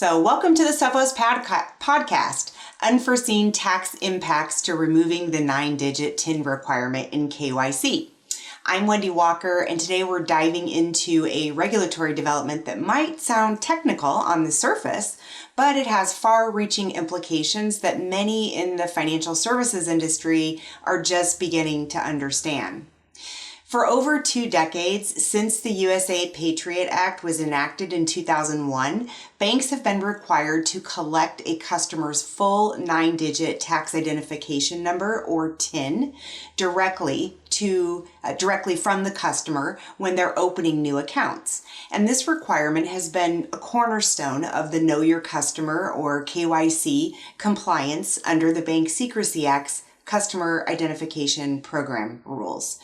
So welcome to the Sovos podcast, Unforeseen Tax Impacts to Removing the 9-Digit TIN Requirement in KYC. I'm Wendy Walker, and today we're diving into a regulatory development that might sound technical on the surface, but it has far-reaching implications that many in the financial services industry are just beginning to understand. For over 2 decades, since the USA Patriot Act was enacted in 2001, banks have been required to collect a customer's full 9-digit tax identification number, or TIN, directly from the customer when they're opening new accounts. And this requirement has been a cornerstone of the Know Your Customer, or KYC, compliance under the Bank Secrecy Act's Customer Identification Program rules.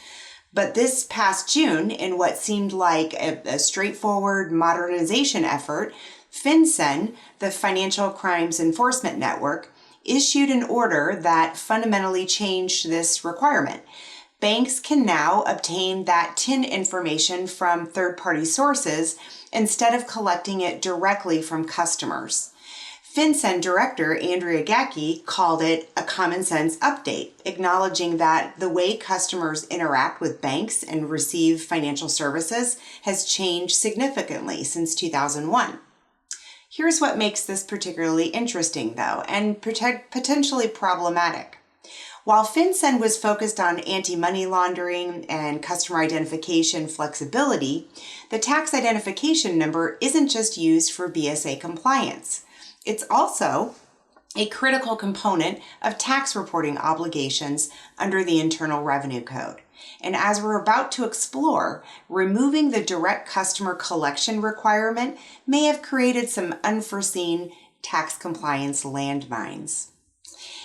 But this past June, in what seemed like a straightforward modernization effort, FinCEN, the Financial Crimes Enforcement Network, issued an order that fundamentally changed this requirement. Banks can now obtain that TIN information from third-party sources instead of collecting it directly from customers. FinCEN Director Andrea Gacki called it a common sense update, acknowledging that the way customers interact with banks and receive financial services has changed significantly since 2001. Here's what makes this particularly interesting, though, and potentially problematic. While FinCEN was focused on anti-money laundering and customer identification flexibility, the tax identification number isn't just used for BSA compliance. It's also a critical component of tax reporting obligations under the Internal Revenue Code. And as we're about to explore, removing the direct customer collection requirement may have created some unforeseen tax compliance landmines.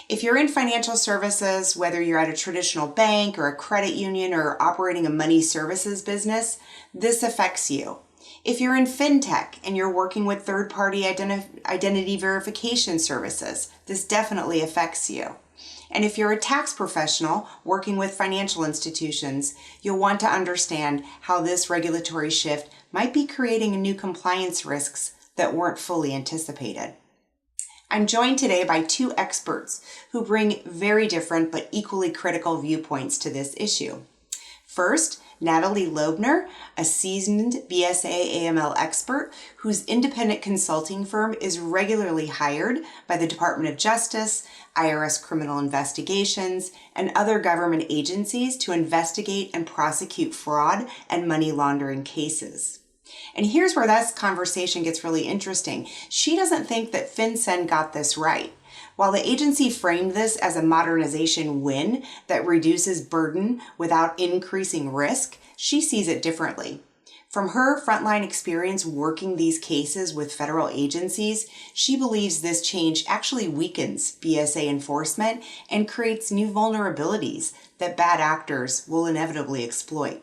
If you're in financial services, whether you're at a traditional bank or a credit union or operating a money services business, this affects you. If you're in fintech and you're working with third-party identity verification services, this definitely affects you. And if you're a tax professional working with financial institutions, you'll want to understand how this regulatory shift might be creating new compliance risks that weren't fully anticipated. I'm joined today by 2 experts who bring very different but equally critical viewpoints to this issue. First, Natalie Loebner, a seasoned BSA AML expert whose independent consulting firm is regularly hired by the Department of Justice, IRS criminal investigations, and other government agencies to investigate and prosecute fraud and money laundering cases. And here's where this conversation gets really interesting. She doesn't think that FinCEN got this right. While the agency framed this as a modernization win that reduces burden without increasing risk, she sees it differently. From her frontline experience working these cases with federal agencies, she believes this change actually weakens BSA enforcement and creates new vulnerabilities that bad actors will inevitably exploit.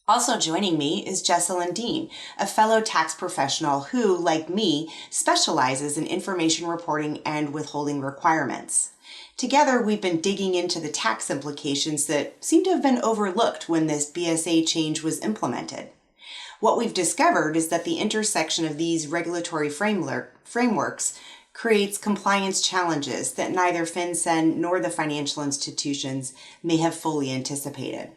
Also joining me is Jesselyn Dean, a fellow tax professional who, like me, specializes in information reporting and withholding requirements. Together, we've been digging into the tax implications that seem to have been overlooked when this BSA change was implemented. What we've discovered is that the intersection of these regulatory frameworks creates compliance challenges that neither FinCEN nor the financial institutions may have fully anticipated.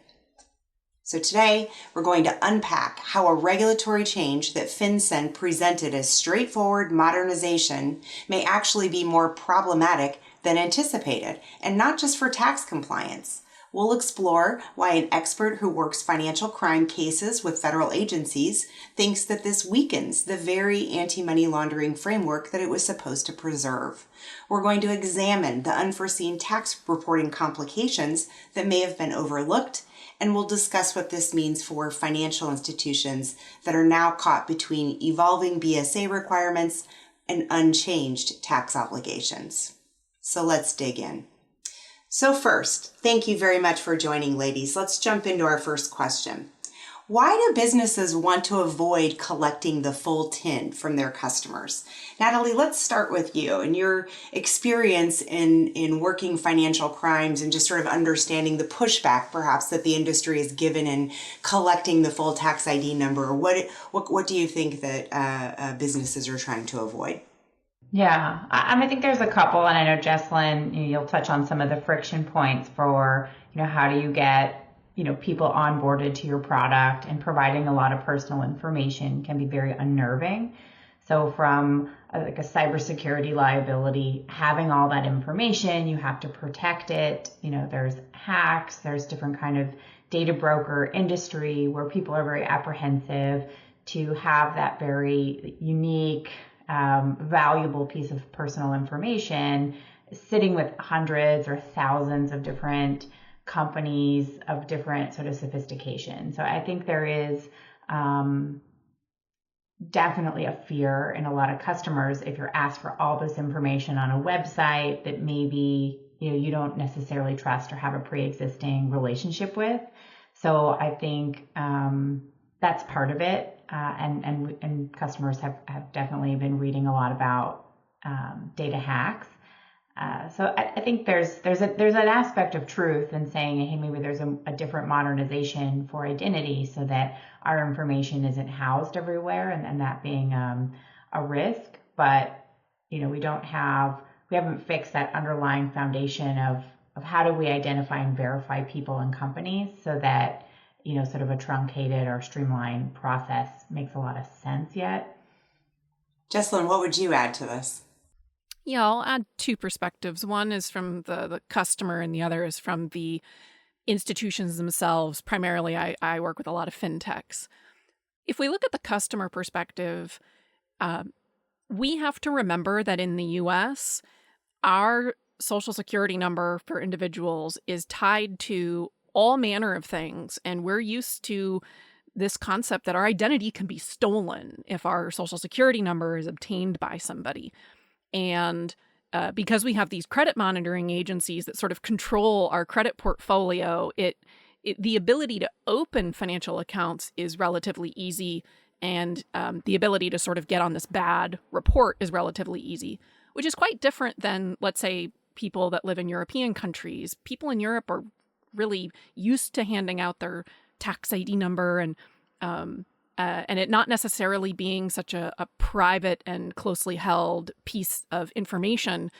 So today, we're going to unpack how a regulatory change that FinCEN presented as straightforward modernization may actually be more problematic than anticipated, and not just for tax compliance. We'll explore why an expert who works financial crime cases with federal agencies thinks that this weakens the very anti-money laundering framework that it was supposed to preserve. We're going to examine the unforeseen tax reporting complications that may have been overlooked, and we'll discuss what this means for financial institutions that are now caught between evolving BSA requirements and unchanged tax obligations. So let's dig in. So first, thank you very much for joining, ladies. Let's jump into our first question. Why do businesses want to avoid collecting the full TIN from their customers? Natalie, let's start with you and your experience in working financial crimes and just sort of understanding the pushback perhaps that the industry is given in collecting the full tax ID number. What do you think that businesses are trying to avoid? Yeah, I think there's a couple, and I know Jesselyn, you'll touch on some of the friction points for, how do you get, people onboarded to your product, and providing a lot of personal information can be very unnerving. So from like a cybersecurity liability, having all that information, you have to protect it. There's hacks, there's different kind of data broker industry where people are very apprehensive to have that very unique, valuable piece of personal information sitting with hundreds or thousands of different companies of different sort of sophistication. So I think there is definitely a fear in a lot of customers if you're asked for all this information on a website that maybe you don't necessarily trust or have a pre-existing relationship with. So I think that's part of it. And customers have definitely been reading a lot about data hacks. So I think there's an aspect of truth in saying, hey, maybe there's a different modernization for identity so that our information isn't housed everywhere, and that being a risk. But we haven't fixed that underlying foundation of how do we identify and verify people and companies so that sort of a truncated or streamlined process makes a lot of sense yet. Jesselyn, what would you add to this? Yeah, I'll add two perspectives. One is from the customer and the other is from the institutions themselves. Primarily, I work with a lot of fintechs. If we look at the customer perspective, we have to remember that in the US, our social security number for individuals is tied to all manner of things. And we're used to this concept that our identity can be stolen if our social security number is obtained by somebody. And because we have these credit monitoring agencies that sort of control our credit portfolio, the ability to open financial accounts is relatively easy. And the ability to sort of get on this bad report is relatively easy, which is quite different than, let's say, people that live in European countries. People in Europe are really used to handing out their tax ID number and it not necessarily being such a private and closely held piece of information.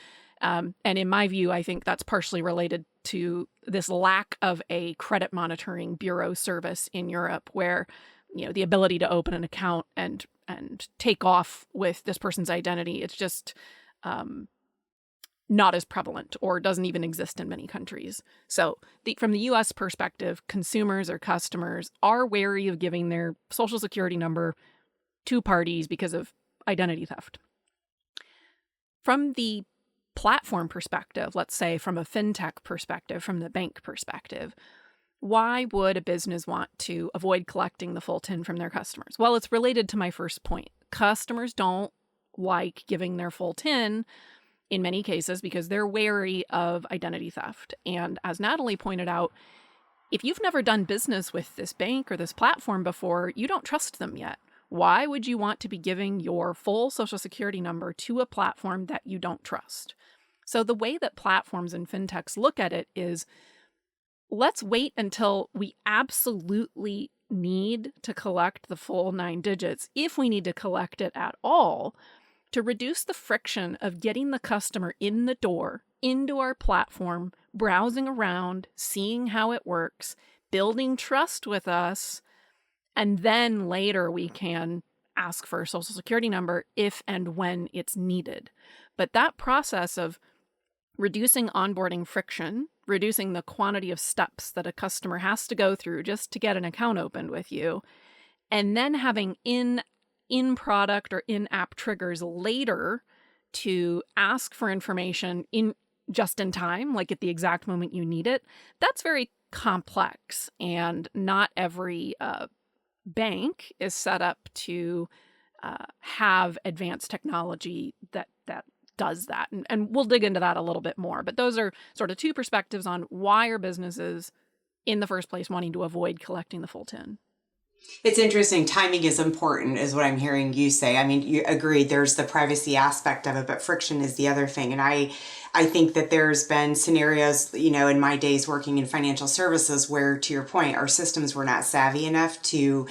And in my view, I think that's partially related to this lack of a credit monitoring bureau service in Europe where, the ability to open an account and take off with this person's identity, it's just not as prevalent or doesn't even exist in many countries. So from the US perspective, consumers or customers are wary of giving their social security number to parties because of identity theft. From the platform perspective, let's say from a fintech perspective, from the bank perspective, why would a business want to avoid collecting the full TIN from their customers? Well, it's related to my first point. Customers don't like giving their full TIN in many cases because they're wary of identity theft. And as Natalie pointed out, if you've never done business with this bank or this platform before, you don't trust them yet. Why would you want to be giving your full social security number to a platform that you don't trust? So the way that platforms and fintechs look at it is, let's wait until we absolutely need to collect the full 9 digits, if we need to collect it at all, to reduce the friction of getting the customer in the door, into our platform, browsing around, seeing how it works, building trust with us, and then later we can ask for a social security number if and when it's needed. But that process of reducing onboarding friction, reducing the quantity of steps that a customer has to go through just to get an account opened with you, and then having in-product or in-app triggers later to ask for information just in time, like at the exact moment you need it, that's very complex. And not every bank is set up to have advanced technology that does that. And we'll dig into that a little bit more. But those are sort of two perspectives on why are businesses in the first place wanting to avoid collecting the full TIN. It's interesting. Timing is important, is what I'm hearing you say. I mean, you agreed. There's the privacy aspect of it, but friction is the other thing. And I think that there's been scenarios, in my days working in financial services where, to your point, our systems were not savvy enough to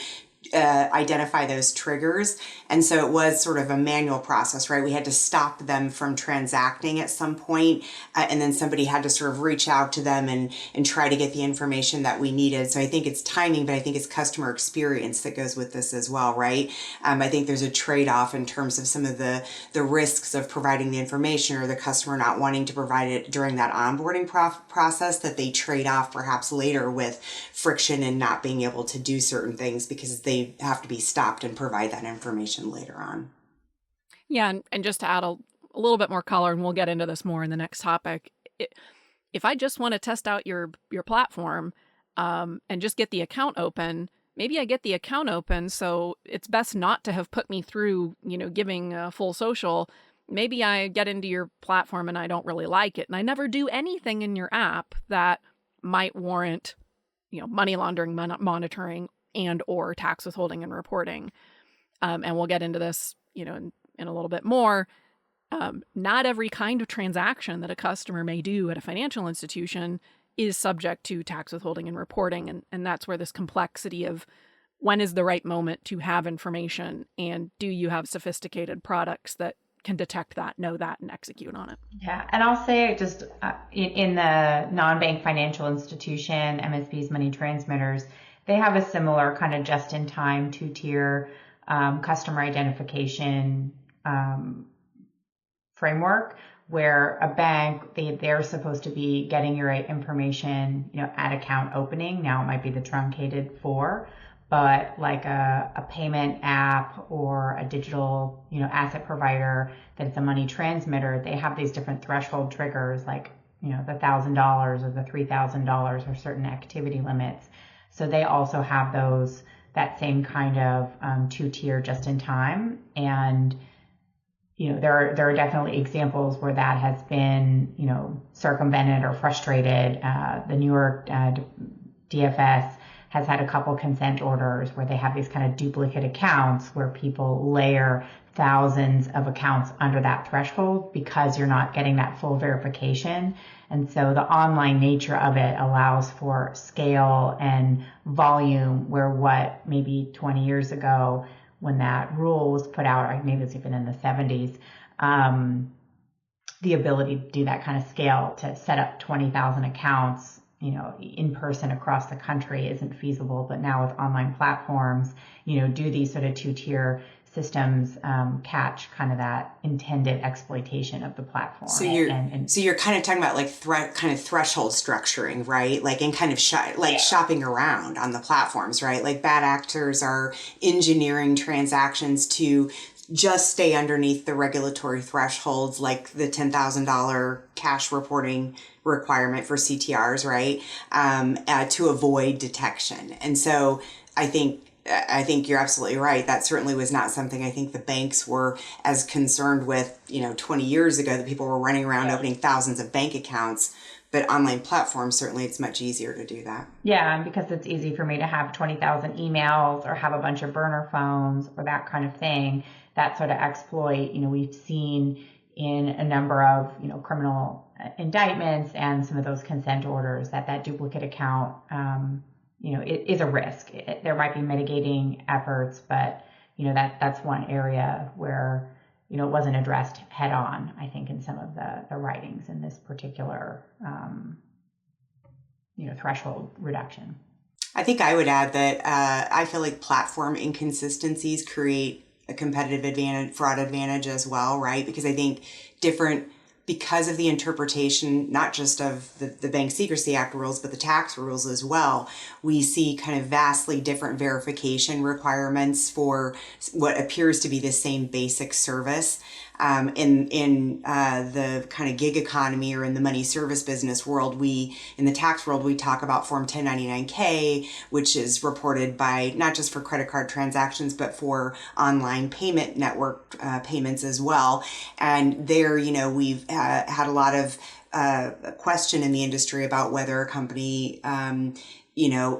identify those triggers. And so it was sort of a manual process, right? We had to stop them from transacting at some point, and then somebody had to sort of reach out to them and try to get the information that we needed. So I think it's timing, but I think it's customer experience that goes with this as well, right? I think there's a trade-off in terms of some of the risks of providing the information or the customer not wanting to provide it during that onboarding process that they trade off perhaps later with friction and not being able to do certain things because they have to be stopped and provide that information later on. Yeah, and just to add a little bit more color, and we'll get into this more in the next topic. If I just want to test out your platform and just get the account open, maybe I get the account open, so it's best not to have put me through, giving a full social. Maybe I get into your platform and I don't really like it, and I never do anything in your app that might warrant, money laundering monitoring and or tax withholding and reporting. And we'll get into this, in a little bit more. Not every kind of transaction that a customer may do at a financial institution is subject to tax withholding and reporting. And that's where this complexity of when is the right moment to have information, and do you have sophisticated products that can detect that, know that, and execute on it. Yeah, and I'll say just in the non-bank financial institution, MSBs, money transmitters, they have a similar kind of just-in-time two-tier customer identification framework, where a bank, they're supposed to be getting your information, at account opening. Now it might be the truncated 4, but like a payment app or a digital, asset provider that's a money transmitter, they have these different threshold triggers, like, the $1,000 or the $3,000 or certain activity limits. So they also have that same kind of two-tier just in time. And, there are definitely examples where that has been, circumvented or frustrated. The New York DFS has had a couple consent orders where they have these kind of duplicate accounts where people layer thousands of accounts under that threshold because you're not getting that full verification. And so the online nature of it allows for scale and volume, where what maybe 20 years ago when that rule was put out, or maybe it's even in the 70s, the ability to do that kind of scale to set up 20,000 accounts, in person across the country isn't feasible. But now with online platforms, do these sort of two-tier systems catch kind of that intended exploitation of the platform. So you're kind of talking about like kind of threshold structuring, right? Like, and kind of shopping around on the platforms, right? Like bad actors are engineering transactions to just stay underneath the regulatory thresholds, like the $10,000 cash reporting requirement for CTRs, right? To avoid detection. And so I think you're absolutely right. That certainly was not something I think the banks were as concerned with, 20 years ago, that people were running around opening thousands of bank accounts. But online platforms, certainly it's much easier to do that. Yeah, and because it's easy for me to have 20,000 emails or have a bunch of burner phones or that kind of thing, that sort of exploit, we've seen in a number of, criminal indictments and some of those consent orders that duplicate account, it is a risk. There might be mitigating efforts, but, that's one area where, it wasn't addressed head on, I think, in some of the writings in this particular, threshold reduction. I think I would add that I feel like platform inconsistencies create a competitive advantage, fraud advantage as well, right? Because I think because of the interpretation, not just of the Bank Secrecy Act rules, but the tax rules as well, we see kind of vastly different verification requirements for what appears to be the same basic service. In the kind of gig economy or in the money service business world, in the tax world, we talk about Form 1099-K, which is reported by not just for credit card transactions, but for online payment network payments as well. And there, we've had a lot of a question in the industry about whether a company,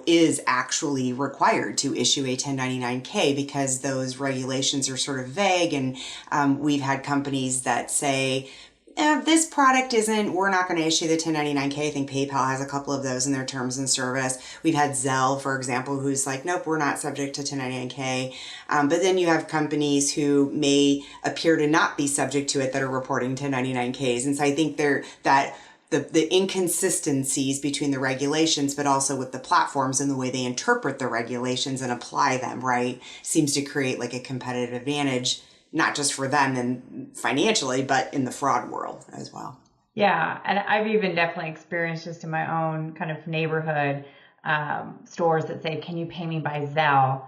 is actually required to issue a 1099K because those regulations are sort of vague. And we've had companies that say, this product we're not going to issue the 1099K. I think PayPal has a couple of those in their terms and service. We've had Zelle, for example, who's like, nope, we're not subject to 1099K. But then you have companies who may appear to not be subject to it that are reporting 1099Ks. And so I think the inconsistencies between the regulations, but also with the platforms and the way they interpret the regulations and apply them, right, seems to create like a competitive advantage, not just for them and financially, but in the fraud world as well. Yeah. And I've even definitely experienced just in my own kind of neighborhood stores that say, can you pay me by Zelle?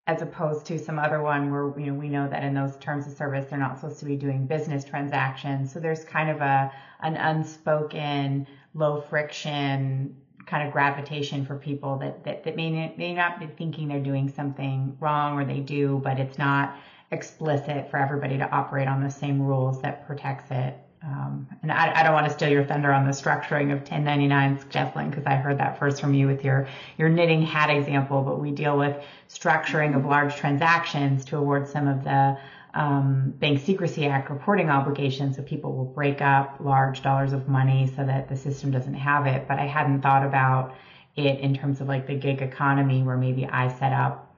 As opposed to some other one where, we know that in those terms of service, they're not supposed to be doing business transactions. So there's kind of an unspoken, low friction kind of gravitation for people that may not be thinking they're doing something wrong, or they do, but it's not explicit for everybody to operate on the same rules that protects it. And I don't want to steal your thunder on the structuring of 1099s, Jesselyn, because I heard that first from you with your knitting hat example, but we deal with structuring of large transactions to avoid some of the Bank Secrecy Act reporting obligations. So people will break up large dollars of money so that the system doesn't have it. But I hadn't thought about it in terms of like the gig economy where maybe I set up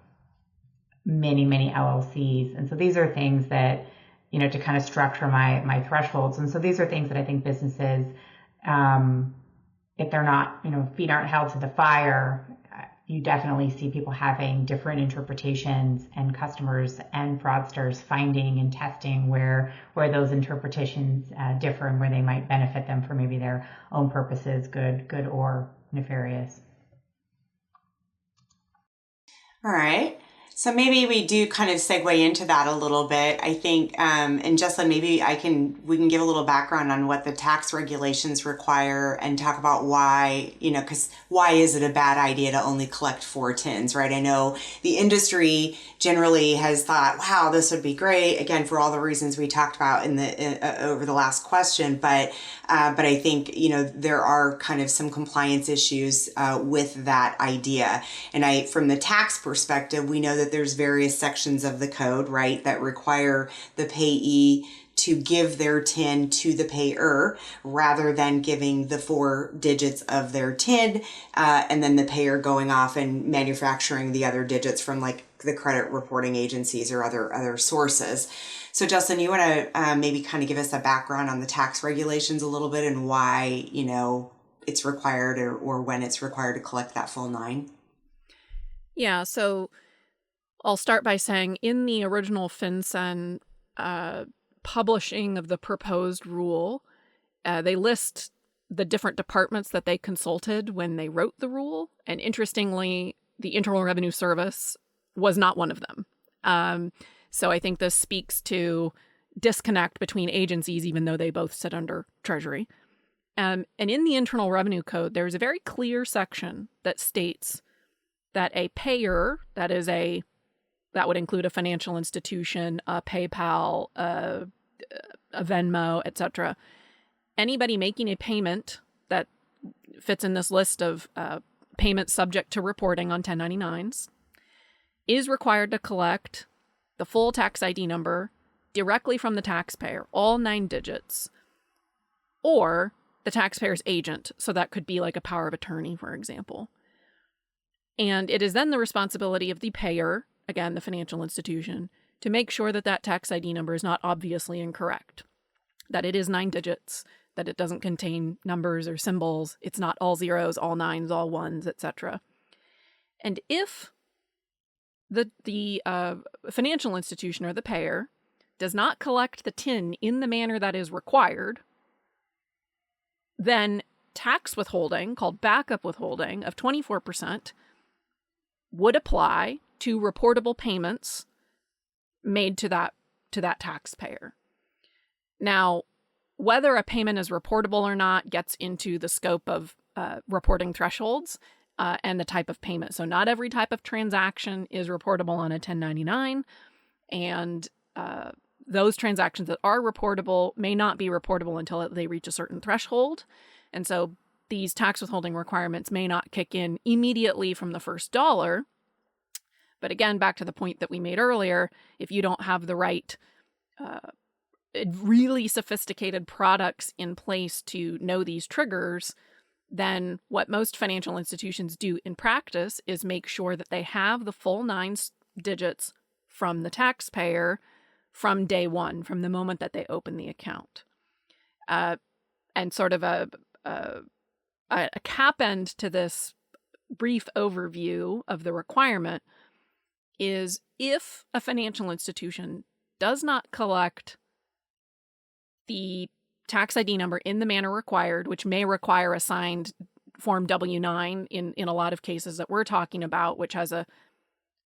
many, many LLCs. And so these are things that, to kind of structure my thresholds. And so these are things that I think businesses, if they're not, feet aren't held to the fire, you definitely see people having different interpretations and customers and fraudsters finding and testing where those interpretations differ and where they might benefit them for maybe their own purposes, good or nefarious. All right. So maybe we do kind of segue into that a little bit. I think, and Jesselyn, maybe we can give a little background on what the tax regulations require and talk about why, because why is it a bad idea to only collect 4 tins, right? I know the industry generally has thought, wow, this would be great. Again, for all the reasons we talked about over the last question, but I think, there are kind of some compliance issues with that idea. And from the tax perspective, we know that there's various sections of the code, right, that require the payee to give their TIN to the payer rather than giving the 4 digits of their TIN and then the payer going off and manufacturing the other digits from like the credit reporting agencies or other sources. So Jesselyn, you want to maybe kind of give us a background on the tax regulations a little bit and why, it's required or when it's required to collect that full 9? Yeah, so I'll start by saying in the original FinCEN publishing of the proposed rule, they list the different departments that they consulted when they wrote the rule. And interestingly, the Internal Revenue Service was not one of them. So I think this speaks to disconnect between agencies, even though they both sit under Treasury. And in the Internal Revenue Code, there's a very clear section that states that a payer, that would include a financial institution, a PayPal, a Venmo, etc. Anybody making a payment that fits in this list of payments subject to reporting on 1099s is required to collect the full tax ID number directly from the taxpayer, all 9 digits, or the taxpayer's agent. So that could be like a power of attorney, for example. And it is then the responsibility of the payer, again, the financial institution, to make sure that that tax ID number is not obviously incorrect, that it is 9 digits, that it doesn't contain numbers or symbols, it's not all zeros, all nines, all ones, etc. And if the financial institution or the payer does not collect the TIN in the manner that is required, then tax withholding, called backup withholding, of 24% would apply to reportable payments made to that taxpayer. Now, whether a payment is reportable or not gets into the scope of reporting thresholds and the type of payment. So not every type of transaction is reportable on a 1099, and those transactions that are reportable may not be reportable until they reach a certain threshold. And so these tax withholding requirements may not kick in immediately from the first dollar. But again, back to the point that we made earlier, if you don't have the right really sophisticated products in place to know these triggers, then what most financial institutions do in practice is make sure that they have the full 9 digits from the taxpayer from day one, from the moment that they open the account. And sort of a cap end to this brief overview of the requirement is if a financial institution does not collect the tax ID number in the manner required, which may require a signed Form W-9 in a lot of cases that we're talking about, which has a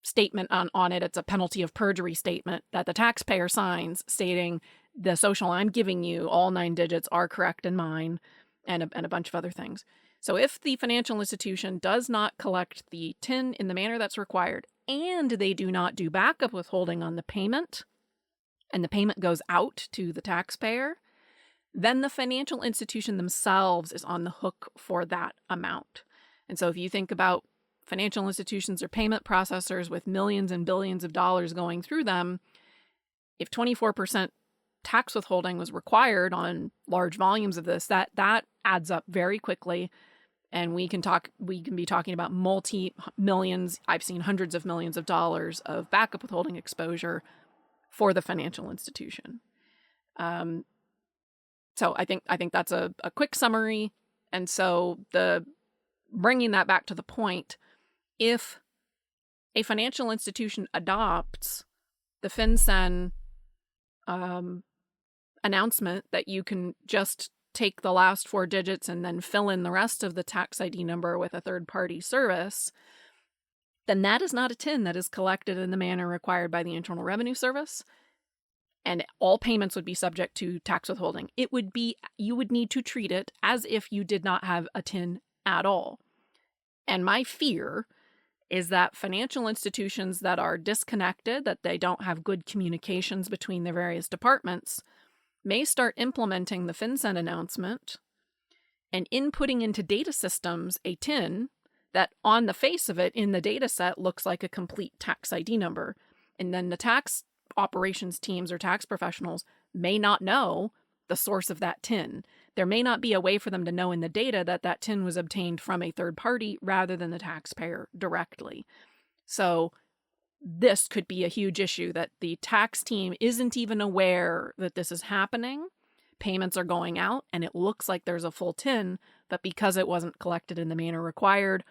statement on it. It's a penalty of perjury statement that the taxpayer signs stating the social I'm giving you, all 9 digits are correct in mine, and a bunch of other things. So if the financial institution does not collect the TIN in the manner that's required, and they do not do backup withholding on the payment, and the payment goes out to the taxpayer, then the financial institution themselves is on the hook for that amount. And so if you think about financial institutions or payment processors with millions and billions of dollars going through them, if 24% tax withholding was required on large volumes of this, that adds up very quickly. And we can be talking about multi-millions, I've seen hundreds of millions of dollars of backup withholding exposure for the financial institution. So I think that's a quick summary. And so bringing that back to the point, if a financial institution adopts the FinCEN announcement that you can just take the last 4 digits and then fill in the rest of the tax ID number with a third-party service, then that is not a TIN that is collected in the manner required by the Internal Revenue Service, and all payments would be subject to tax withholding. You would need to treat it as if you did not have a TIN at all. And my fear is that financial institutions that are disconnected, that they don't have good communications between their various departments, may start implementing the FinCEN announcement and inputting into data systems a TIN that on the face of it in the data set looks like a complete tax ID number. And then the tax operations teams or tax professionals may not know the source of that TIN. There may not be a way for them to know in the data that that TIN was obtained from a third party rather than the taxpayer directly. So this could be a huge issue that the tax team isn't even aware that this is happening. Payments are going out and it looks like there's a full TIN, but because it wasn't collected in the manner required,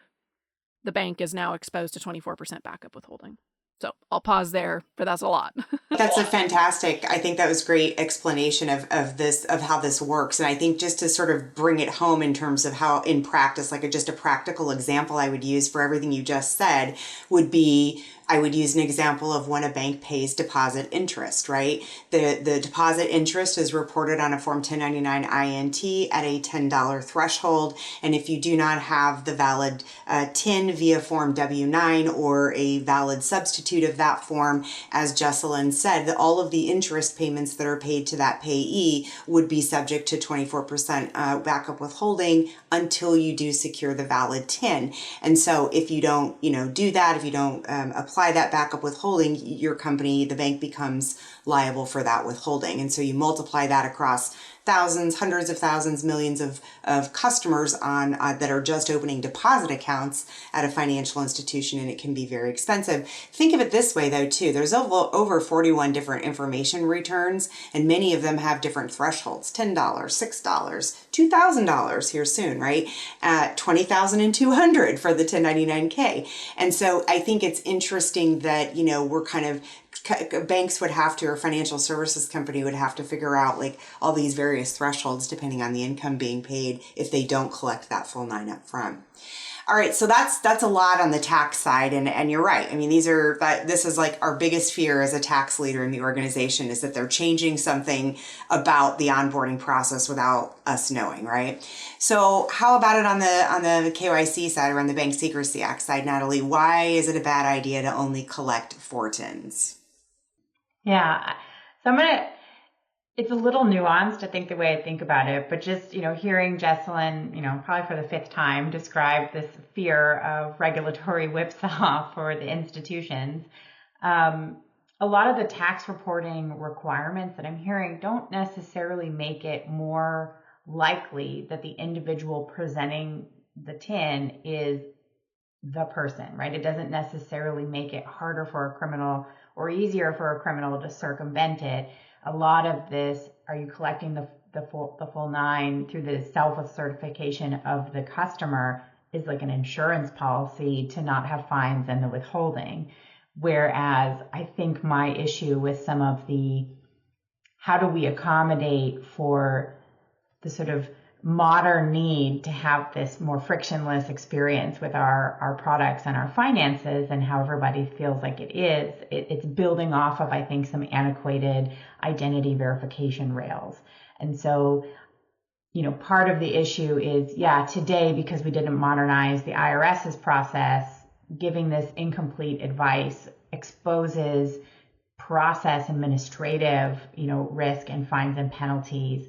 the bank is now exposed to 24% backup withholding. So I'll pause there, but that's a lot. That's a fantastic, I think that was great explanation of how this works. And I think just to sort of bring it home in terms of how in practice, like just a practical example I would use for everything you just said would be, I would use an example of when a bank pays deposit interest, right? The deposit interest is reported on a Form 1099 INT at a $10 threshold. And if you do not have the valid TIN via Form W-9 or a valid substitute of that form, as Jesselyn said, that all of the interest payments that are paid to that payee would be subject to 24% backup withholding until you do secure the valid TIN. And so if you don't, do that, if you don't apply that backup withholding, your company, the bank, becomes liable for that withholding. And so you multiply that across thousands, hundreds of thousands, millions of customers on that are just opening deposit accounts at a financial institution, and it can be very expensive. Think of it this way, though, too. There's over 41 different information returns, and many of them have different thresholds: $10, $6, $2,000 here soon, right? $20,200 for the 1099K. And so I think it's interesting that, we're kind of banks would have to, or financial services company would have to figure out like all these various thresholds depending on the income being paid if they don't collect that full 9 up front. All right, so that's a lot on the tax side, and you're right. I mean, this is like our biggest fear as a tax leader in the organization, is that they're changing something about the onboarding process without us knowing, right? So how about it on the KYC side, or on the Bank Secrecy Act side, Natalie? Why is it a bad idea to only collect 4 TINs? Yeah. So It's a little nuanced, I think, the way I think about it, but just, hearing Jesselyn, probably for the fifth time, describe this fear of regulatory whipsaw for the institutions. A lot of the tax reporting requirements that I'm hearing don't necessarily make it more likely that the individual presenting the TIN is the person, right? It doesn't necessarily make it harder for a criminal or easier for a criminal to circumvent it. A lot of this, are you collecting the full nine through the self-certification of the customer, is like an insurance policy to not have fines and the withholding. Whereas I think my issue with some of how do we accommodate for the sort of modern need to have this more frictionless experience with our products and our finances, and how everybody feels like it's building off of, I think, some antiquated identity verification rails. And so, part of the issue is, today, because we didn't modernize the IRS's process, giving this incomplete advice exposes process administrative, risk and fines and penalties.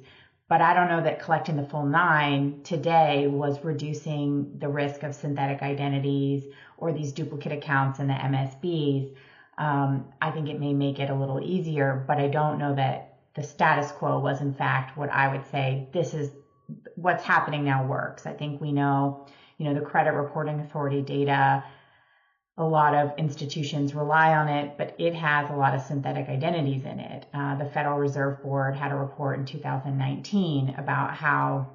But I don't know that collecting the full nine today was reducing the risk of synthetic identities or these duplicate accounts in the MSBs. I think it may make it a little easier, but I don't know that the status quo was, in fact, what I would say this is what's happening now works. I think we know, the Credit Reporting Authority data, a lot of institutions rely on it, but it has a lot of synthetic identities in it. The Federal Reserve Board had a report in 2019 about how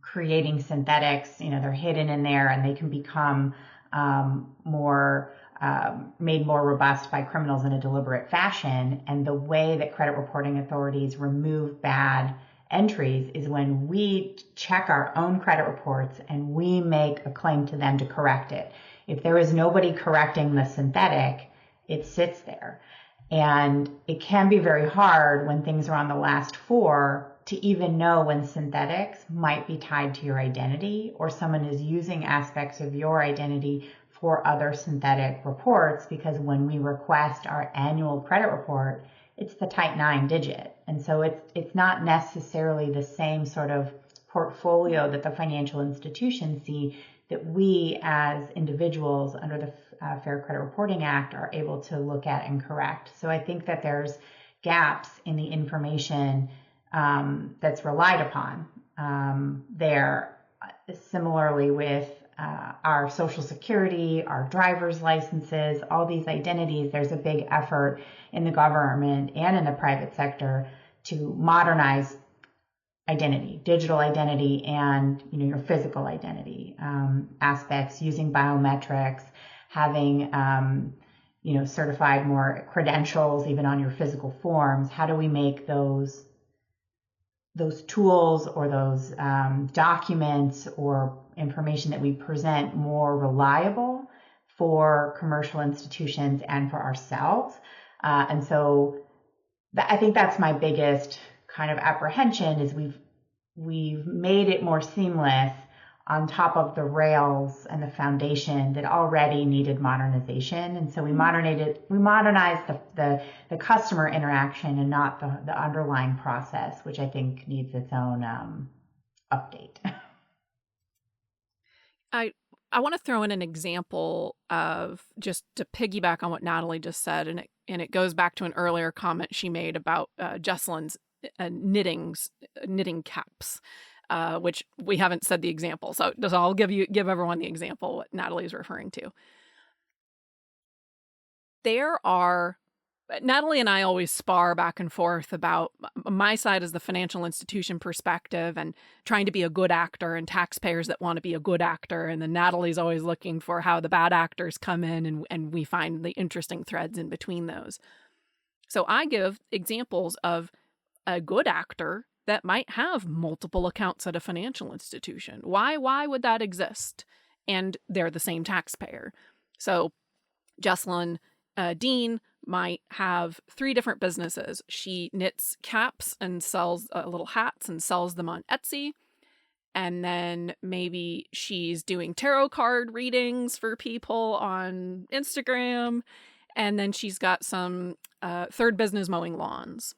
creating synthetics, they're hidden in there and they can become made more robust by criminals in a deliberate fashion. And the way that credit reporting authorities remove bad entries is when we check our own credit reports and we make a claim to them to correct it. If there is nobody correcting the synthetic, it sits there. And it can be very hard when things are on the last four to even know when synthetics might be tied to your identity, or someone is using aspects of your identity for other synthetic reports, because when we request our annual credit report, it's the type 9 digit. And so it's not necessarily the same sort of portfolio that the financial institutions see that we as individuals under the Fair Credit Reporting Act are able to look at and correct. So I think that there's gaps in the information that's relied upon there. Similarly with our Social Security, our driver's licenses, all these identities, there's a big effort in the government and in the private sector to modernize identity, digital identity, and your physical identity aspects, using biometrics, having certified more credentials even on your physical forms. How do we make those tools or those documents or information that we present more reliable for commercial institutions and for ourselves? And so I think that's my biggest kind of apprehension, is we've made it more seamless on top of the rails and the foundation that already needed modernization. And so we modernized the customer interaction and not the underlying process, which I think needs its own update. I want to throw in an example of, just to piggyback on what Natalie just said, and it goes back to an earlier comment she made about Jesselyn's knitting caps, which we haven't said the example. So I'll give everyone the example what Natalie is referring to. Natalie and I always spar back and forth about my side as the financial institution perspective and trying to be a good actor, and taxpayers that want to be a good actor. And then Natalie's always looking for how the bad actors come in, and we find the interesting threads in between those. So I give examples of a good actor that might have multiple accounts at a financial institution. Why would that exist? And they're the same taxpayer. So Jesselyn Dean might have 3 different businesses. She knits caps and sells little hats and sells them on Etsy. And then maybe she's doing tarot card readings for people on Instagram. And then she's got some third business mowing lawns.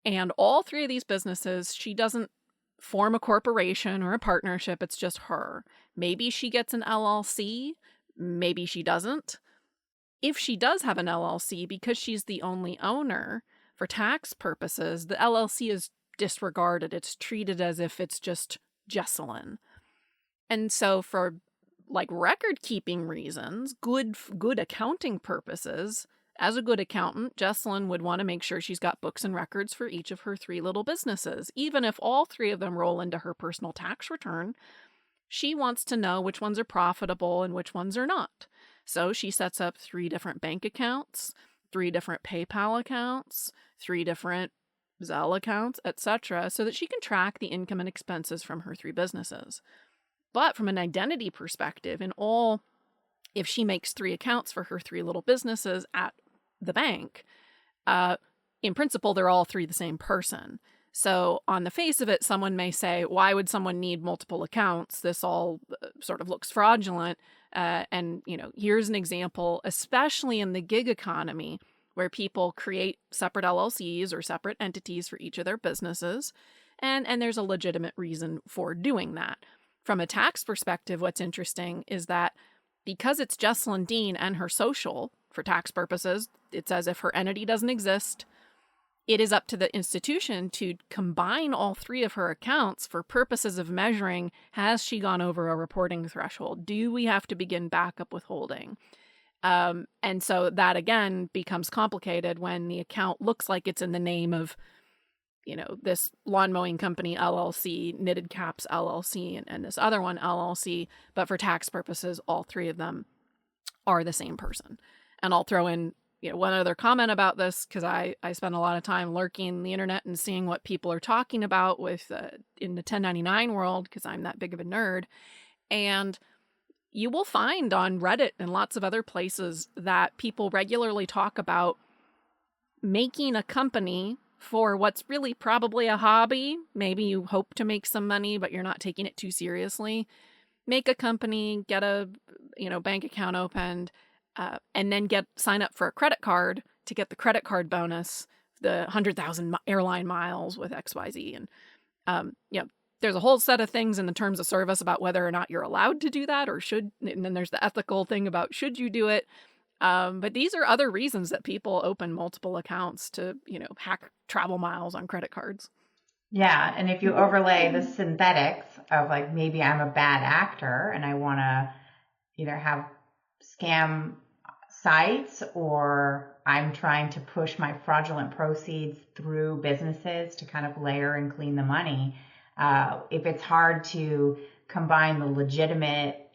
And all three of these businesses, she doesn't form a corporation or a partnership. It's just her. Maybe she gets an LLC. Maybe she doesn't. If she does have an LLC, because she's the only owner, for tax purposes, the LLC is disregarded. It's treated as if it's just Jesselyn. And so for like record-keeping reasons, good accounting purposes, as a good accountant, Jesselyn would want to make sure she's got books and records for each of her three little businesses. Even if all three of them roll into her personal tax return, she wants to know which ones are profitable and which ones are not. So she sets up 3 different bank accounts, 3 different PayPal accounts, 3 different Zelle accounts, etc., so that she can track the income and expenses from her 3 businesses. But from an identity perspective, if she makes 3 accounts for her 3 little businesses at the bank, in principle, they're all 3 the same person. So on the face of it, someone may say, why would someone need multiple accounts? This all sort of looks fraudulent. And here's an example, especially in the gig economy, where people create separate LLCs or separate entities for each of their businesses. And there's a legitimate reason for doing that. From a tax perspective, what's interesting is that because it's Jesselyn Dean and her social, for tax purposes, it's as if her entity doesn't exist. It is up to the institution to combine all 3 of her accounts for purposes of measuring, has she gone over a reporting threshold? Do we have to begin backup withholding? And so that, again, becomes complicated when the account looks like it's in the name of, this lawn mowing company LLC, Knitted Caps LLC, and this other one LLC. But for tax purposes, all 3 of them are the same person. And I'll throw in one other comment about this, because I spend a lot of time lurking the internet and seeing what people are talking about with in the 1099 world, because I'm that big of a nerd. And you will find on Reddit and lots of other places that people regularly talk about making a company for what's really probably a hobby. Maybe you hope to make some money, but you're not taking it too seriously. Make a company, get a bank account opened, and then sign up for a credit card to get the credit card bonus, the 100,000 airline miles with XYZ. And, there's a whole set of things in the terms of service about whether or not you're allowed to do that or should. And then there's the ethical thing about should you do it. But these are other reasons that people open multiple accounts to, hack travel miles on credit cards. Yeah. And if you overlay the synthetics of like, maybe I'm a bad actor and I want to either have scam sites, or I'm trying to push my fraudulent proceeds through businesses to kind of layer and clean the money. If it's hard to combine the legitimate,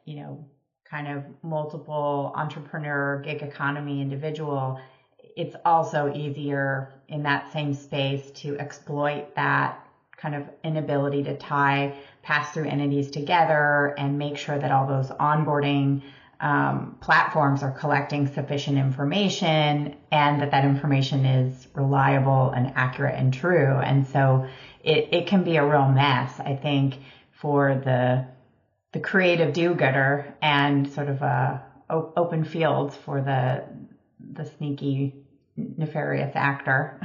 kind of multiple entrepreneur, gig economy individual, it's also easier in that same space to exploit that kind of inability to tie pass-through entities together and make sure that all those onboarding platforms are collecting sufficient information and that information is reliable and accurate and true. And so it can be a real mess, I think, for the creative do-gooder and sort of open fields for the sneaky, nefarious actor.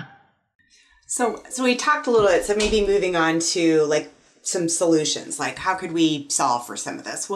So we talked a little bit, so maybe moving on to like some solutions, like how could we solve for some of this?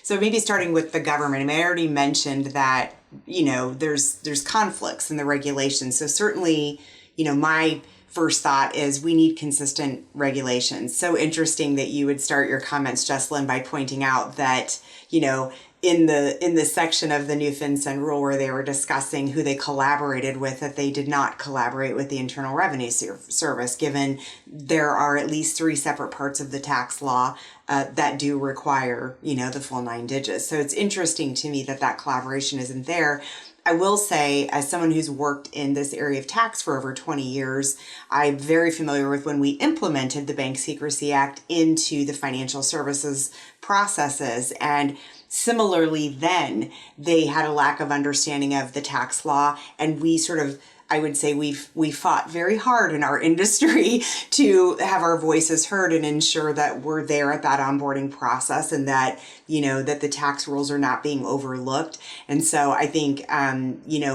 So maybe starting with the government. I mean, I already mentioned that, there's conflicts in the regulations. So certainly, my first thought is we need consistent regulations. So interesting that you would start your comments, Jesselyn, by pointing out that, in the section of the new FinCEN rule where they were discussing who they collaborated with, that they did not collaborate with the Internal Revenue Service, given there are at least 3 separate parts of the tax law that do require, the full 9 digits. So it's interesting to me that collaboration isn't there. I will say, as someone who's worked in this area of tax for over 20 years, I'm very familiar with when we implemented the Bank Secrecy Act into the financial services processes. And similarly, then they had a lack of understanding of the tax law, and we sort of I would say we fought very hard in our industry to have our voices heard and ensure that we're there at that onboarding process, and that, that the tax rules are not being overlooked. And so I think,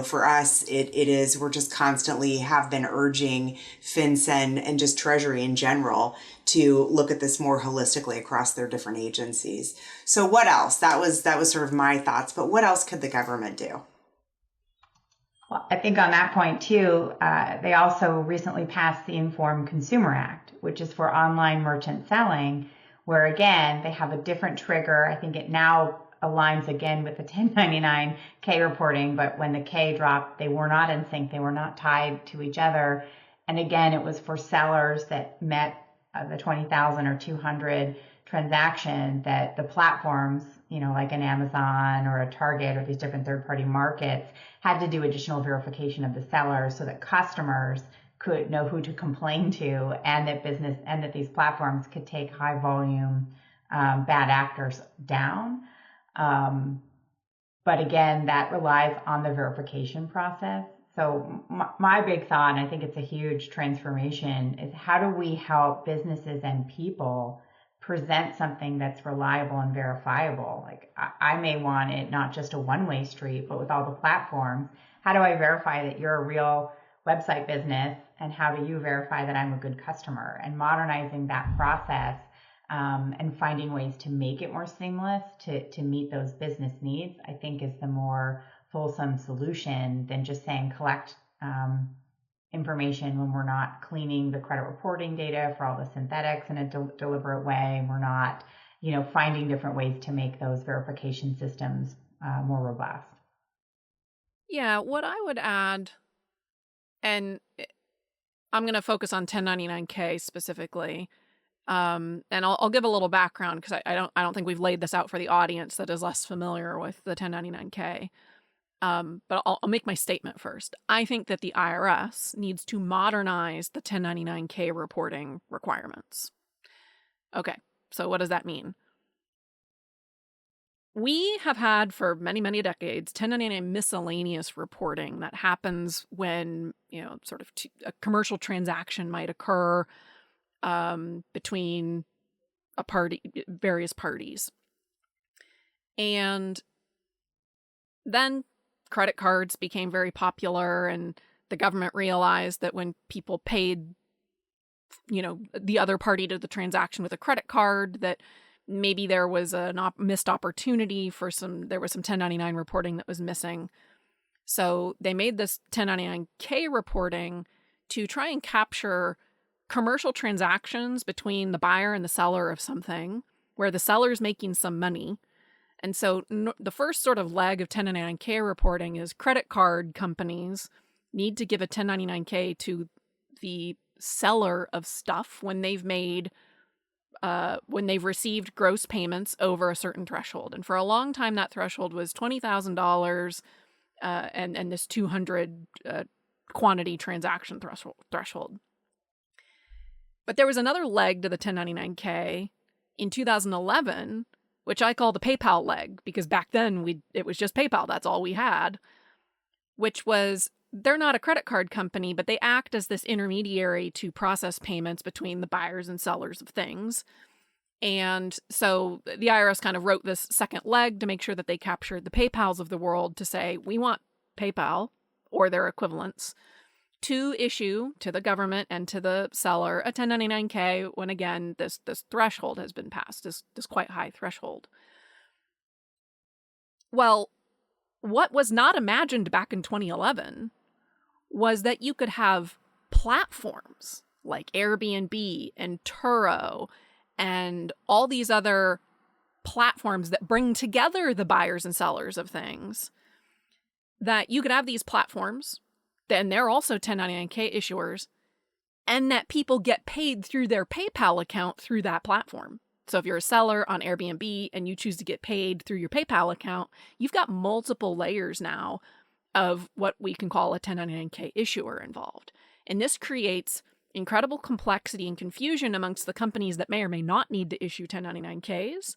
for us, it is, we're just constantly have been urging FinCEN and just Treasury in general to look at this more holistically across their different agencies. So what else? That was sort of my thoughts, but what else could the government do? Well, I think on that point too, they also recently passed the Informed Consumer Act, which is for online merchant selling, where again, they have a different trigger. I think it now aligns again with the 1099K reporting, but when the K dropped, they were not in sync. They were not tied to each other. And again, it was for sellers that met the 20,000 or 200 transaction that the platforms, like an Amazon or a Target or these different third-party markets, had to do additional verification of the seller so that customers could know who to complain to, and that these platforms could take high volume bad actors down. But again, that relies on the verification process. So my big thought, and I think it's a huge transformation, is how do we help businesses and people present something that's reliable and verifiable? Like I may want it not just a one-way street, but with all the platforms, how do I verify that you're a real website business, and how do you verify that I'm a good customer? And modernizing that process and finding ways to make it more seamless to meet those business needs, I think is the more fulsome solution than just saying collect information when we're not cleaning the credit reporting data for all the synthetics in a deliberate way, and we're not, finding different ways to make those verification systems more robust. Yeah, what I would add, and I'm going to focus on 1099K specifically, and I'll give a little background because I don't think we've laid this out for the audience that is less familiar with the 1099K. But I'll make my statement first. I think that the IRS needs to modernize the 1099K reporting requirements. Okay, so what does that mean? We have had for many, many decades 1099 miscellaneous reporting that happens when, sort of a commercial transaction might occur between various parties. And then credit cards became very popular, and the government realized that when people paid, the other party to the transaction with a credit card, that maybe there was a missed opportunity there was some 1099 reporting that was missing. So they made this 1099K reporting to try and capture commercial transactions between the buyer and the seller of something, where the seller is making some money. And so the first sort of leg of 1099K reporting is credit card companies need to give a 1099K to the seller of stuff when they've received gross payments over a certain threshold. And for a long time, that threshold was $20,000 and this 200 quantity transaction threshold. But there was another leg to the 1099K in 2011, which I call the PayPal leg, because back then it was just PayPal. That's all we had, which was, they're not a credit card company, but they act as this intermediary to process payments between the buyers and sellers of things. And so the IRS kind of wrote this second leg to make sure that they captured the PayPals of the world to say, we want PayPal or their equivalents to issue to the government and to the seller a 1099K when, again, this threshold has been passed, this quite high threshold. Well, what was not imagined back in 2011 was that you could have platforms like Airbnb and Turo and all these other platforms that bring together the buyers and sellers of things, that you could have these platforms, then they're also 1099K issuers, and that people get paid through their PayPal account through that platform. So if you're a seller on Airbnb and you choose to get paid through your PayPal account, you've got multiple layers now of what we can call a 1099K issuer involved. And this creates incredible complexity and confusion amongst the companies that may or may not need to issue 1099Ks.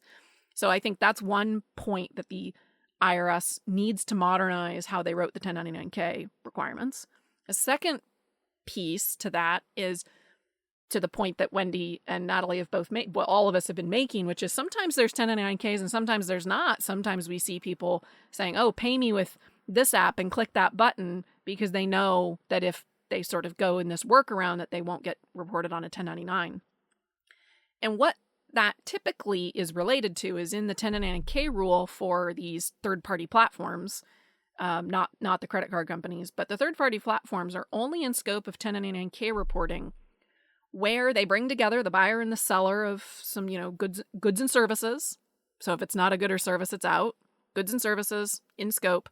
So I think that's one point that the IRS needs to modernize how they wrote the 1099K requirements. A second piece to that is to the point that Wendy and Natalie have both made, well, all of us have been making, which is sometimes there's 1099Ks and sometimes there's not. Sometimes we see people saying, oh, pay me with this app and click that button, because they know that if they sort of go in this workaround that they won't get reported on a 1099. And what that typically is related to is in the 1099K rule for these third-party platforms, not the credit card companies, but the third-party platforms are only in scope of 1099K reporting where they bring together the buyer and the seller of some, goods and services. So if it's not a good or service, it's out. Goods and services in scope.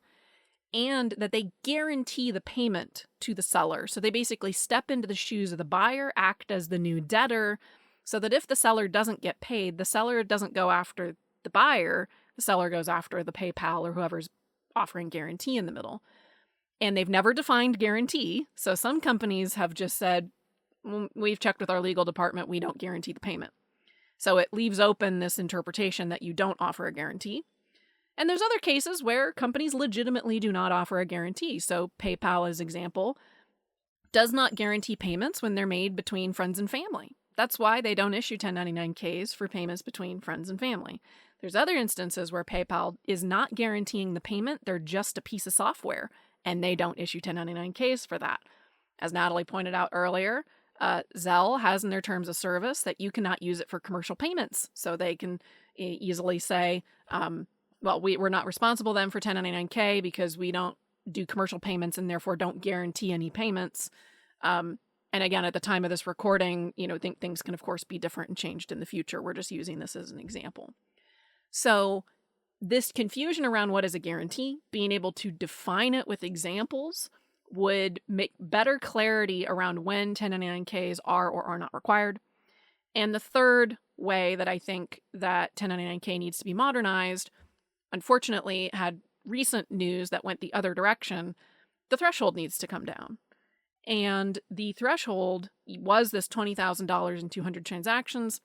And that they guarantee the payment to the seller. So they basically step into the shoes of the buyer, act as the new debtor, so that if the seller doesn't get paid, the seller doesn't go after the buyer, the seller goes after the PayPal or whoever's offering guarantee in the middle. And they've never defined guarantee. So some companies have just said, we've checked with our legal department, we don't guarantee the payment. So it leaves open this interpretation that you don't offer a guarantee. And there's other cases where companies legitimately do not offer a guarantee. So PayPal, as example, does not guarantee payments when they're made between friends and family. That's why they don't issue 1099Ks for payments between friends and family. There's other instances where PayPal is not guaranteeing the payment. They're just a piece of software, and they don't issue 1099Ks for that. As Natalie pointed out earlier, Zelle has in their terms of service that you cannot use it for commercial payments. So they can easily say, we're not responsible then for 1099K because we don't do commercial payments and therefore don't guarantee any payments. And again, at the time of this recording, things can, of course, be different and changed in the future. We're just using this as an example. So this confusion around what is a guarantee, being able to define it with examples would make better clarity around when 1099Ks are or are not required. And the third way that I think that 1099K needs to be modernized, unfortunately, had recent news that went the other direction. The threshold needs to come down. And the threshold was this $20,000 in 200 transactions.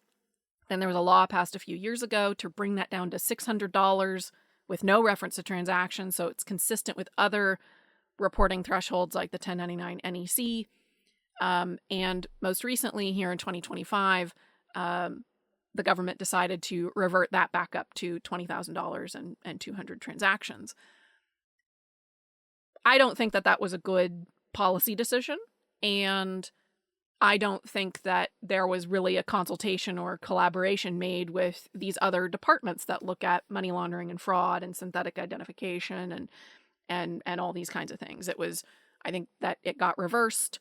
Then there was a law passed a few years ago to bring that down to $600 with no reference to transactions. So it's consistent with other reporting thresholds like the 1099 NEC. And most recently, here in 2025, the government decided to revert that back up to $20,000 and 200 transactions. I don't think that was a good policy decision, and I don't think that there was really a consultation or collaboration made with these other departments that look at money laundering and fraud and synthetic identification and all these kinds of things. I think that it got reversed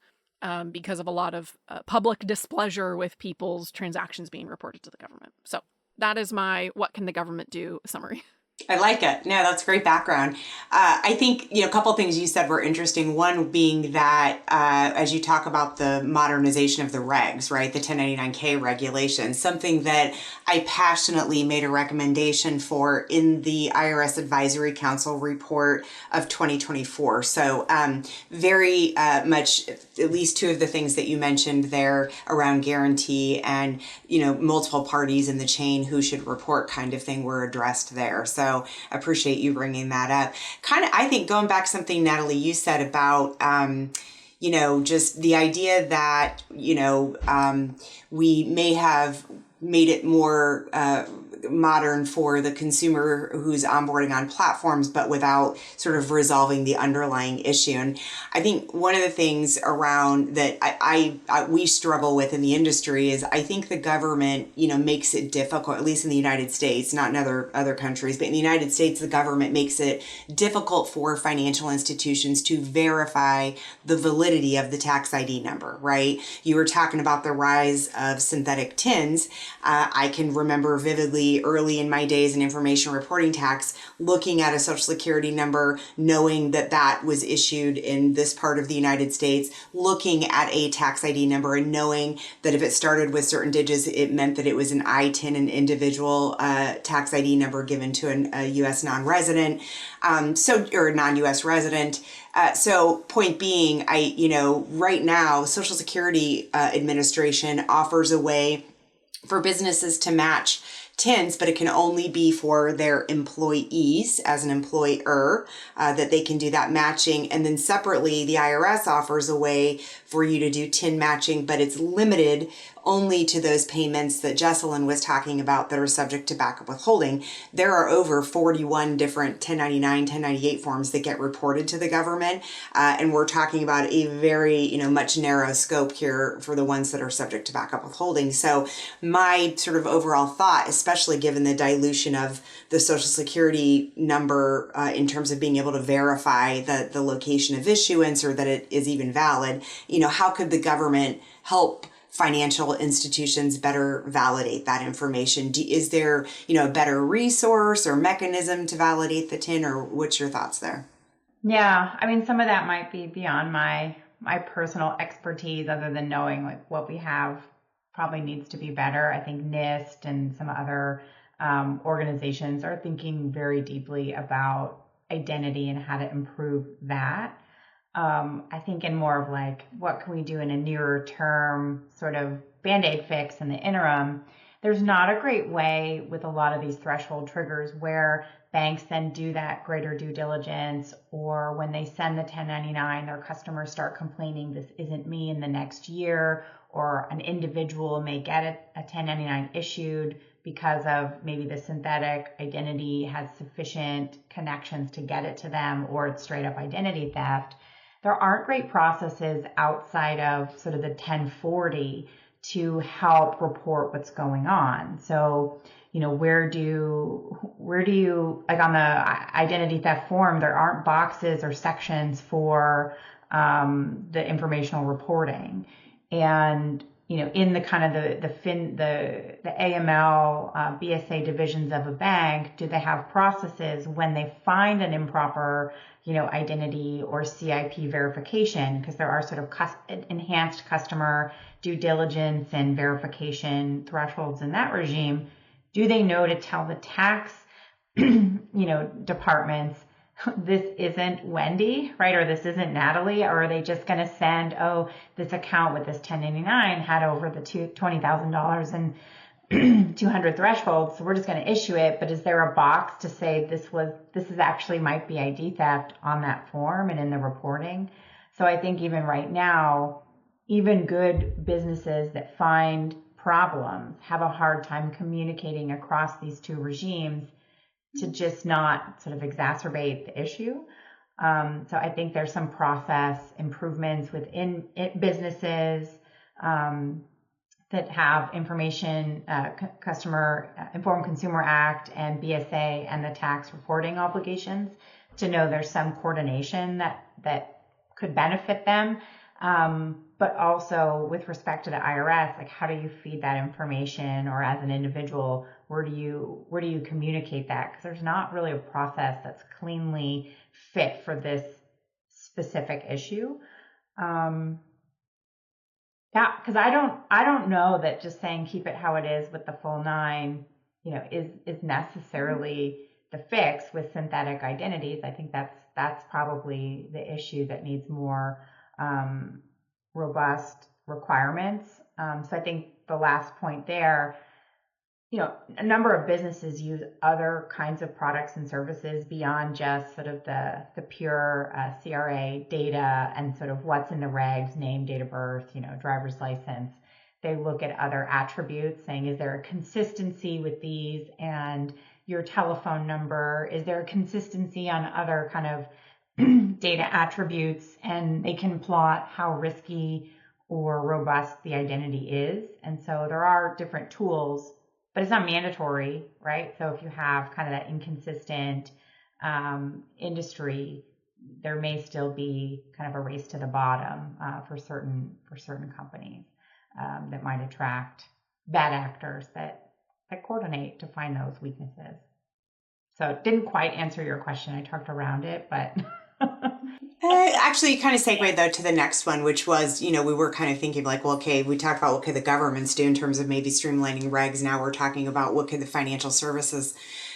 because of a lot of public displeasure with people's transactions being reported to the government. So that is my what can the government do summary. I like it. No, that's great background. I think, a couple of things you said were interesting. One being that as you talk about the modernization of the regs, right, the 1099K regulations, something that I passionately made a recommendation for in the IRS Advisory Council report of 2024. So very much, at least two of the things that you mentioned there around guarantee and, multiple parties in the chain who should report kind of thing were addressed there. So I appreciate you bringing that up. Kind of, I think going back to something, Natalie, you said about, just the idea that, we may have made it more modern for the consumer who's onboarding on platforms, but without sort of resolving the underlying issue. And I think one of the things around that we struggle with in the industry is I think the government, makes it difficult, at least in the United States, not in other countries, but in the United States, the government makes it difficult for financial institutions to verify the validity of the tax ID number, right? You were talking about the rise of synthetic TINs. I can remember vividly early in my days in information reporting tax, looking at a social security number, knowing that was issued in this part of the United States, looking at a tax ID number and knowing that if it started with certain digits, it meant that it was an ITIN, an individual tax ID number given to a U.S. non-resident, or a non-U.S. resident. So point being, right now, Social Security Administration offers a way for businesses to match TINs, but it can only be for their employees as an employer, that they can do that matching. And then separately, the IRS offers a way for you to do TIN matching, but it's limited only to those payments that Jesselyn was talking about that are subject to backup withholding. There are over 41 different 1099, 1098 forms that get reported to the government. And we're talking about a very, much narrow scope here for the ones that are subject to backup withholding. So my sort of overall thought, especially given the dilution of the Social Security number in terms of being able to verify the location of issuance or that it is even valid, how could the government help financial institutions better validate that information? Is there, a better resource or mechanism to validate the TIN, or what's your thoughts there? Yeah, I mean, some of that might be beyond my personal expertise, other than knowing like what we have probably needs to be better. I think NIST and some other organizations are thinking very deeply about identity and how to improve that. I think in more of like, what can we do in a nearer term sort of Band-Aid fix in the interim? There's not a great way with a lot of these threshold triggers where banks then do that greater due diligence, or when they send the 1099, their customers start complaining, this isn't me in the next year, or an individual may get a 1099 issued because of maybe the synthetic identity has sufficient connections to get it to them, or it's straight up identity theft. There aren't great processes outside of sort of the 1040 to help report what's going on. So, where do you, like on the identity theft form, there aren't boxes or sections for the informational reporting. And, in the kind of the AML, BSA divisions of a bank, do they have processes when they find an improper identity or CIP verification, because there are sort of enhanced customer due diligence and verification thresholds in that regime? Do they know to tell the tax, departments, this isn't Wendy, right? Or this isn't Natalie? Or are they just going to send, this account with this 1099 had over the $20,000 and 200 thresholds, so we're just going to issue it. But is there a box to say this is actually might be ID theft on that form and in the reporting? So I think even right now, even good businesses that find problems have a hard time communicating across these two regimes to just not sort of exacerbate the issue. So I think there's some process improvements within businesses that have information, Informed Consumer Act and BSA and the tax reporting obligations, to know there's some coordination that could benefit them. But also with respect to the IRS, like how do you feed that information, or as an individual, where do you communicate that? Because there's not really a process that's cleanly fit for this specific issue. Yeah, because I don't know that just saying keep it how it is with the full 9, is necessarily the fix with synthetic identities. I think that's probably the issue that needs more robust requirements. So I think the last point there, a number of businesses use other kinds of products and services beyond just sort of the pure CRA data and sort of what's in the regs, name, date of birth, driver's license. They look at other attributes, saying, is there a consistency with these and your telephone number? Is there a consistency on other kind of data attributes? And they can plot how risky or robust the identity is. And so there are different tools, but it's not mandatory, right? So if you have kind of that inconsistent industry, there may still be kind of a race to the bottom for certain companies that might attract bad actors that coordinate to find those weaknesses. So it didn't quite answer your question. I talked around it, but actually, you kind of segued though to the next one, which was, we were kind of thinking like, well, okay, we talked about what could the governments do in terms of maybe streamlining regs. Now we're talking about what could the financial services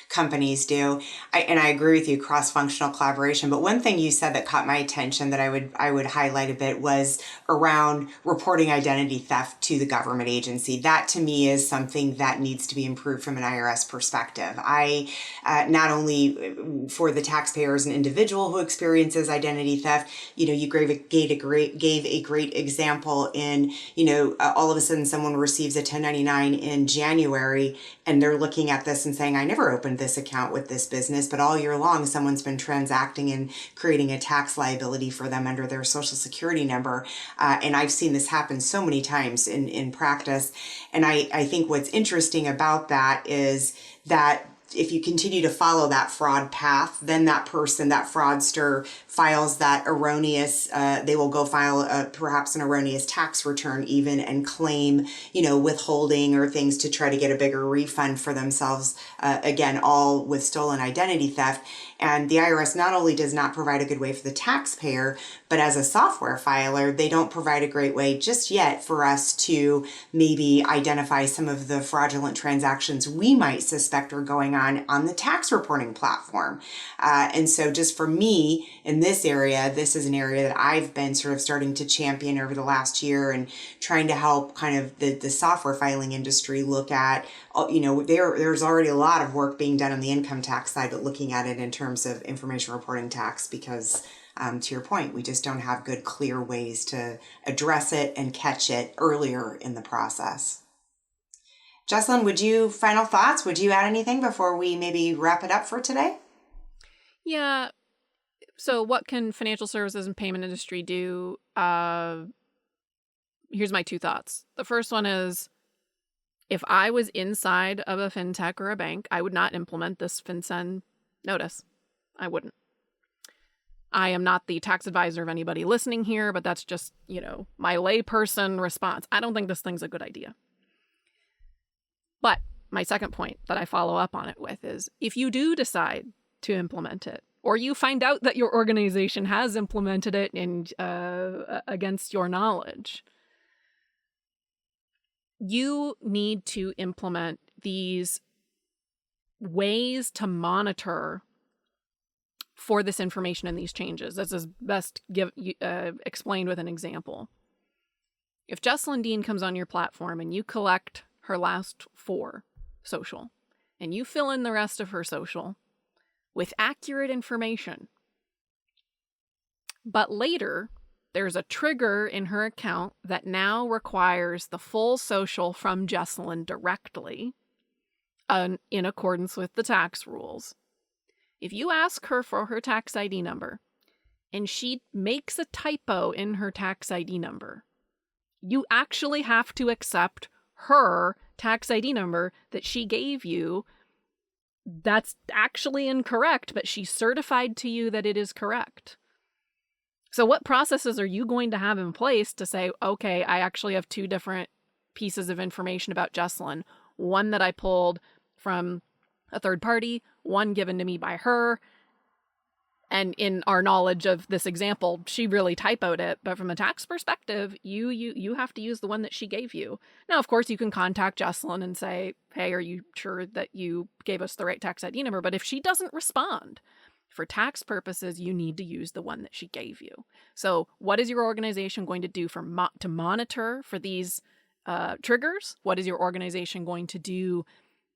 companies do. And I agree with you, cross-functional collaboration. But one thing you said that caught my attention that I would highlight a bit was around reporting identity theft to the government agency. That to me is something that needs to be improved from an IRS perspective. I not only for the taxpayer as an individual who experiences identity theft, you gave a great example in, all of a sudden someone receives a 1099 in January and they're looking at this and saying, I never opened this account with this business, but all year long someone's been transacting and creating a tax liability for them under their social security number. And I've seen this happen so many times in practice. And I think what's interesting about that is that if you continue to follow that fraud path, then that person, that fraudster, files that erroneous, they will go file perhaps an erroneous tax return even and claim, withholding or things to try to get a bigger refund for themselves. Again, all with stolen identity theft. And the IRS not only does not provide a good way for the taxpayer, but as a software filer, they don't provide a great way just yet for us to maybe identify some of the fraudulent transactions we might suspect are going on the tax reporting platform. And so just for me in this area, this is an area that I've been sort of starting to champion over the last year and trying to help kind of the software filing industry look at, there's already a lot of work being done on the income tax side, but looking at it in terms of information reporting tax, because to your point, we just don't have good, clear ways to address it and catch it earlier in the process. Jesselyn, final thoughts? Would you add anything before we maybe wrap it up for today? Yeah. So what can financial services and payment industry do? Here's my two thoughts. The first one is, if I was inside of a fintech or a bank, I would not implement this FinCEN notice. I wouldn't. I am not the tax advisor of anybody listening here, but that's just, my layperson response. I don't think this thing's a good idea. But my second point that I follow up on it with is, if you do decide to implement it, or you find out that your organization has implemented it against your knowledge, you need to implement these ways to monitor for this information and these changes. This is best explained with an example. If Jesselyn Dean comes on your platform and you collect her last 4 social, and you fill in the rest of her social with accurate information, but later there's a trigger in her account that now requires the full social from Jesselyn directly in accordance with the tax rules. If you ask her for her tax ID number and she makes a typo in her tax ID number, you actually have to accept her tax ID number that she gave you. That's actually incorrect, but she certified to you that it is correct. So what processes are you going to have in place to say, okay, I actually have 2 different pieces of information about Jesselyn, one that I pulled from a third party, one given to me by her. And in our knowledge of this example, she really typoed it. But from a tax perspective, you have to use the one that she gave you. Now, of course, you can contact Jesselyn and say, hey, are you sure that you gave us the right tax ID number? But if she doesn't respond, for tax purposes, you need to use the one that she gave you. So what is your organization going to do to monitor for these triggers? What is your organization going to do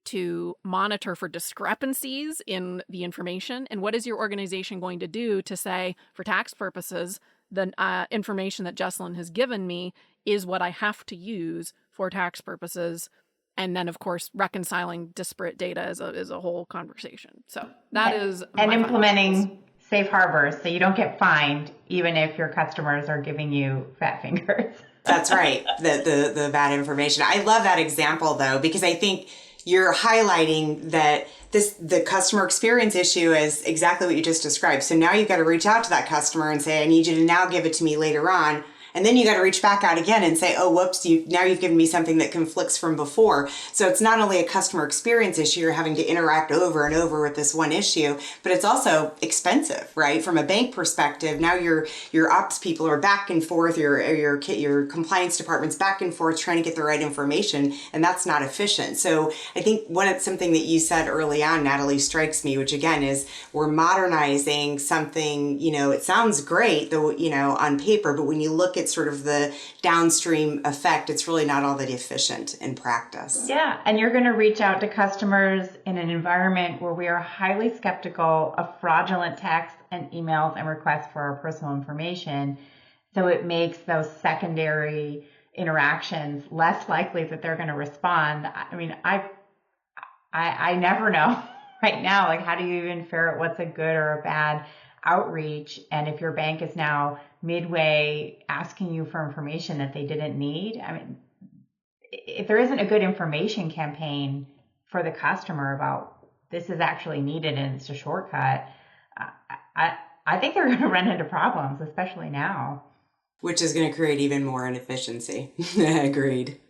to monitor for discrepancies in the information? And what is your organization going to do to say, for tax purposes, the information that Jesselyn has given me is what I have to use for tax purposes? And then, of course, reconciling disparate data is a whole conversation. So that is... And implementing safe harbors so you don't get fined, even if your customers are giving you fat fingers. That's right. The bad information. I love that example, though, because I think you're highlighting that the customer experience issue is exactly what you just described. So now you've got to reach out to that customer and say, I need you to now give it to me later on. And then you got to reach back out again and say, oh, whoops, now you've given me something that conflicts from before. So it's not only a customer experience issue, you're having to interact over and over with this one issue, but it's also expensive, right? From a bank perspective, now your ops people are back and forth, your compliance department's back and forth trying to get the right information, and that's not efficient. So I think something that you said early on, Natalie, strikes me, which again is we're modernizing something, it sounds great, though, on paper, but when you look at sort of the downstream effect, it's really not all that efficient in practice. Yeah, and you're going to reach out to customers in an environment where we are highly skeptical of fraudulent texts and emails and requests for our personal information. So it makes those secondary interactions less likely that they're going to respond. I mean, I never know right now, like, how do you even ferret what's a good or a bad outreach? And if your bank is now midway asking you for information that they didn't need, I mean, if there isn't a good information campaign for the customer about this is actually needed and it's a shortcut, I think they're going to run into problems, especially now. Which is going to create even more inefficiency. Agreed.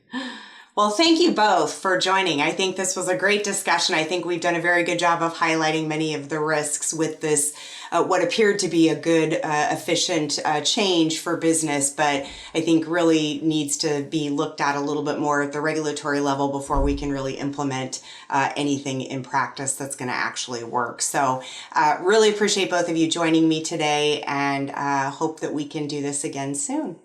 Well, thank you both for joining. I think this was a great discussion. I think we've done a very good job of highlighting many of the risks with this, what appeared to be a good, efficient change for business, but I think really needs to be looked at a little bit more at the regulatory level before we can really implement anything in practice that's going to actually work. So really appreciate both of you joining me today, and hope that we can do this again soon.